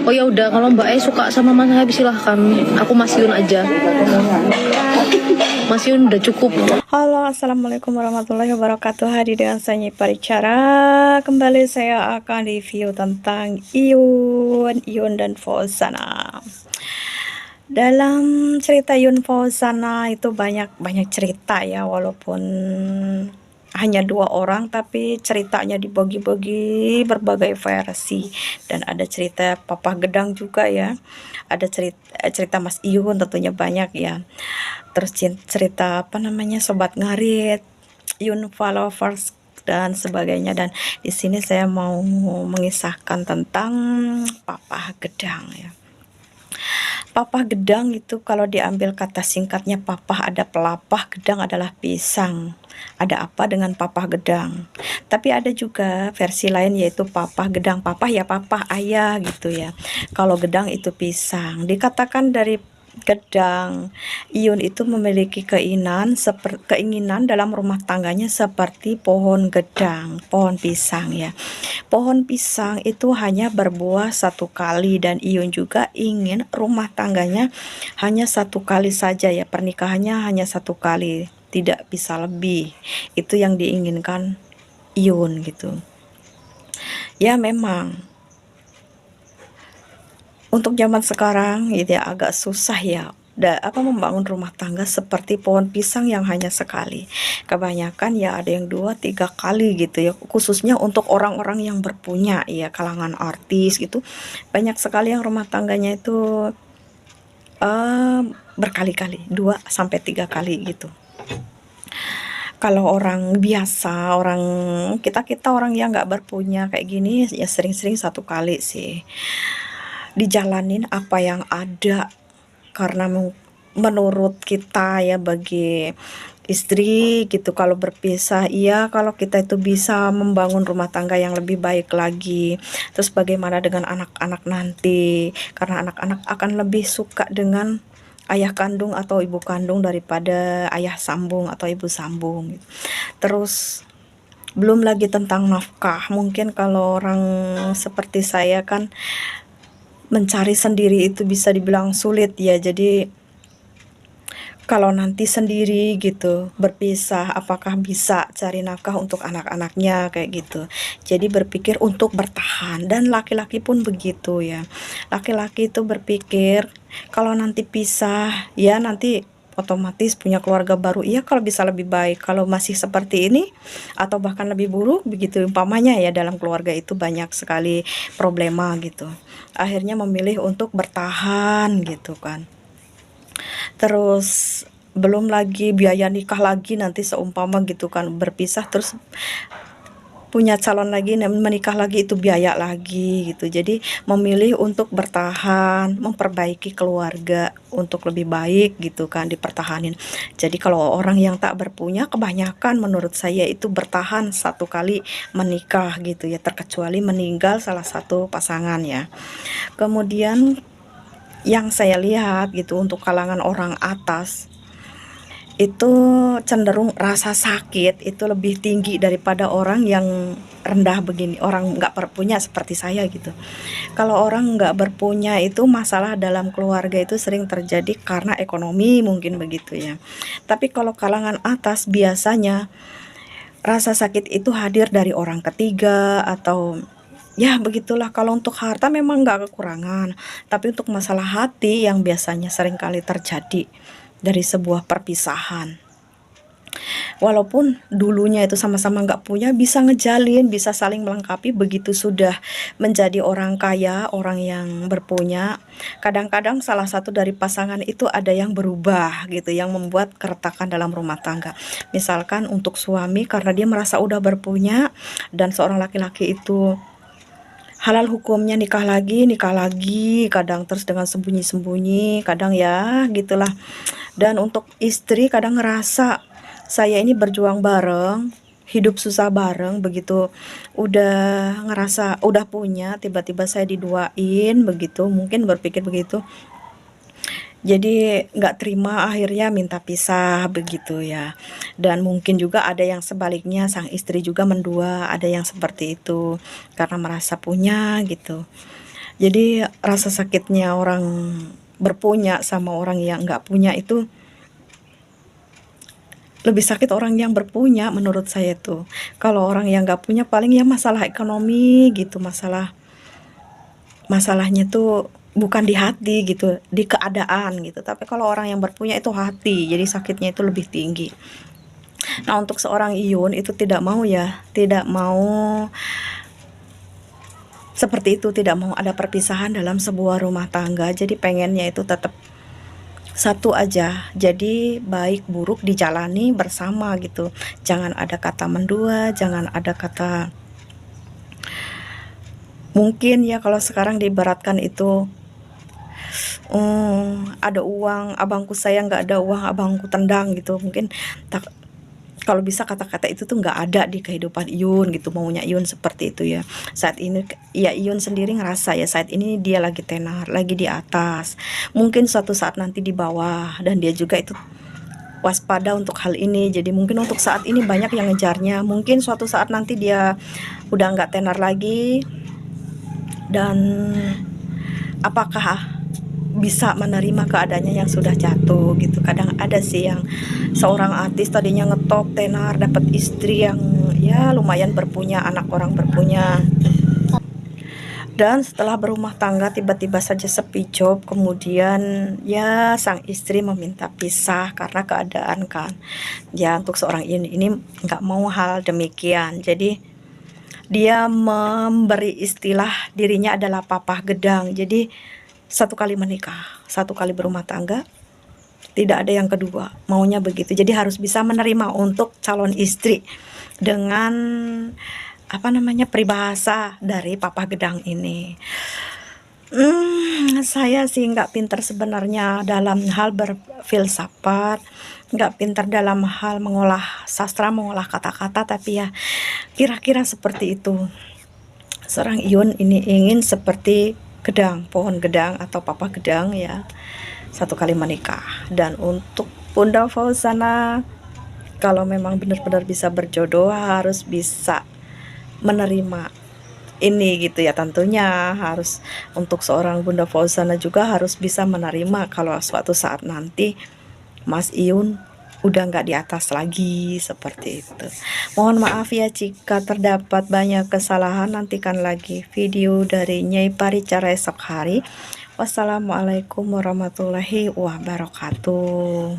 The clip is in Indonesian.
Oh ya udah, kalau Mbak suka sama Mas Habib silahkan. Aku Mas Yun aja. Mas Yun udah cukup. Halo, assalamualaikum warahmatullahi wabarakatuh. Hadir dengan saya Nyi Paricara. Kembali saya akan review tentang Iyun dan Fauzana. Dalam cerita Iyun Fauzana itu banyak cerita ya, walaupun hanya 2 orang, tapi ceritanya dibagi-bagi berbagai versi. Dan ada cerita Papa Gedang juga ya, ada cerita Mas Iyun tentunya banyak ya. Terus cerita apa namanya, Sobat Ngarit, Iyun followers dan sebagainya. Dan di sini saya mau mengisahkan tentang Papa Gedang ya. Papa Gedang itu kalau diambil kata singkatnya Papa ada pelapah, Gedang adalah pisang. Ada apa dengan Papa Gedang? Tapi ada juga versi lain yaitu Papa Gedang. Papa ya papa, ayah gitu ya. Kalau Gedang itu pisang. Dikatakan dari Gedang, Iyun itu memiliki keinginan dalam rumah tangganya seperti pohon gedang, pohon pisang ya. Pohon pisang itu hanya berbuah 1 kali, dan Iyun juga ingin rumah tangganya hanya 1 kali saja ya, pernikahannya hanya 1 kali, tidak bisa lebih. Itu yang diinginkan Iyun gitu. Ya memang untuk zaman sekarang gitu ya, agak susah ya membangun rumah tangga seperti pohon pisang yang hanya sekali. Kebanyakan ya ada yang 2-3 kali gitu ya, khususnya untuk orang-orang yang berpunya ya, kalangan artis gitu. Banyak sekali yang rumah tangganya itu berkali-kali, 2-3 kali gitu. Kalau orang biasa, orang kita orang yang nggak berpunya kayak gini ya, sering-sering 1 kali sih. Dijalanin apa yang ada, karena menurut kita ya, bagi istri gitu, kalau berpisah iya, kalau kita itu bisa membangun rumah tangga yang lebih baik lagi. Terus bagaimana dengan anak-anak nanti, karena anak-anak akan lebih suka dengan ayah kandung atau ibu kandung daripada ayah sambung atau ibu sambung. Terus belum lagi tentang nafkah. Mungkin kalau orang seperti saya kan mencari sendiri itu bisa dibilang sulit ya. Jadi kalau nanti sendiri gitu, berpisah, apakah bisa cari nafkah untuk anak-anaknya kayak gitu. Jadi berpikir untuk bertahan, dan laki-laki pun begitu ya. Laki-laki itu berpikir kalau nanti pisah ya, nanti otomatis punya keluarga baru. Iya, kalau bisa lebih baik. Kalau masih seperti ini atau bahkan lebih buruk begitu umpamanya ya, dalam keluarga itu banyak sekali problema gitu. Akhirnya memilih untuk bertahan gitu kan. Terus belum lagi biaya nikah lagi nanti seumpama gitu kan, berpisah terus punya calon lagi, menikah lagi, itu biaya lagi gitu. Jadi memilih untuk bertahan, memperbaiki keluarga untuk lebih baik gitu kan, dipertahanin. Jadi kalau orang yang tak berpunya, kebanyakan menurut saya itu bertahan 1 kali menikah gitu ya, terkecuali meninggal salah satu pasangan ya. Kemudian yang saya lihat gitu, untuk kalangan orang atas itu cenderung rasa sakit itu lebih tinggi daripada orang yang rendah begini, orang nggak berpunya seperti saya gitu. Kalau orang nggak berpunya itu masalah dalam keluarga itu sering terjadi karena ekonomi, mungkin begitu ya. Tapi kalau kalangan atas biasanya rasa sakit itu hadir dari orang ketiga atau ya begitulah. Kalau untuk harta memang nggak kekurangan, tapi untuk masalah hati yang biasanya sering kali terjadi dari sebuah perpisahan. Walaupun dulunya itu sama-sama nggak punya, bisa ngejalin, bisa saling melengkapi. Begitu sudah menjadi orang kaya, orang yang berpunya, kadang-kadang salah satu dari pasangan itu ada yang berubah gitu, yang membuat keretakan dalam rumah tangga. Misalkan untuk suami, karena dia merasa udah berpunya, dan seorang laki-laki itu halal hukumnya nikah lagi, kadang terus dengan sembunyi-sembunyi, kadang ya gitulah. Dan untuk istri kadang ngerasa saya ini berjuang bareng, hidup susah bareng, begitu udah ngerasa udah punya, tiba-tiba saya diduain begitu, mungkin berpikir begitu. Jadi nggak terima, akhirnya minta pisah begitu ya. Dan mungkin juga ada yang sebaliknya, sang istri juga mendua, ada yang seperti itu karena merasa punya gitu. Jadi rasa sakitnya orang berpunya sama orang yang nggak punya itu lebih sakit orang yang berpunya menurut saya tuh. Kalau orang yang nggak punya paling ya masalah ekonomi gitu, masalahnya tuh bukan di hati gitu, di keadaan gitu. Tapi kalau orang yang berpunya itu hati, jadi sakitnya itu lebih tinggi. Nah, untuk seorang Iyun itu tidak mau ya, tidak mau seperti itu, tidak mau ada perpisahan dalam sebuah rumah tangga. Jadi pengennya itu tetap satu aja. Jadi baik buruk dijalani bersama gitu. Jangan ada kata mendua, jangan ada kata mungkin ya kalau sekarang diibaratkan itu ada uang abangku saya nggak ada uang abangku tendang gitu mungkin tak, kalau bisa kata-kata itu tuh nggak ada di kehidupan Iyun gitu, maunya Iyun seperti itu ya. Saat ini ya Iyun sendiri ngerasa ya saat ini dia lagi tenar, lagi di atas. Mungkin suatu saat nanti di bawah dan dia juga itu waspada untuk hal ini. Jadi mungkin untuk saat ini banyak yang ngejarnya. Mungkin suatu saat nanti dia udah nggak tenar lagi dan apakah bisa menerima keadaannya yang sudah jatuh gitu. Kadang ada sih yang seorang artis tadinya ngetop tenar dapat istri yang ya lumayan berpunya, anak orang berpunya, dan setelah berumah tangga tiba-tiba saja sepi job, kemudian ya sang istri meminta pisah karena keadaan kan ya. Untuk seorang ini nggak mau hal demikian, jadi dia memberi istilah dirinya adalah papa gedang. Jadi satu kali menikah, satu kali berumah tangga, tidak ada yang kedua, maunya begitu. Jadi harus bisa menerima untuk calon istri dengan apa namanya peribahasa dari papa gedang ini. Saya sih nggak pintar sebenarnya dalam hal berfilsafat, nggak pintar dalam hal mengolah sastra, mengolah kata-kata, tapi ya kira-kira seperti itu. Seorang Iyun ini ingin seperti gedang, pohon gedang atau papa gedang ya, satu kali menikah. Dan untuk Bunda Fauzana, kalau memang benar-benar bisa berjodoh harus bisa menerima ini gitu ya. Tentunya harus untuk seorang Bunda Fauzana juga harus bisa menerima kalau suatu saat nanti Mas Iyun udah nggak di atas lagi seperti itu. Mohon maaf ya jika terdapat banyak kesalahan. Nantikan lagi video dari Nyai Paricara esok hari. Wassalamualaikum warahmatullahi wabarakatuh.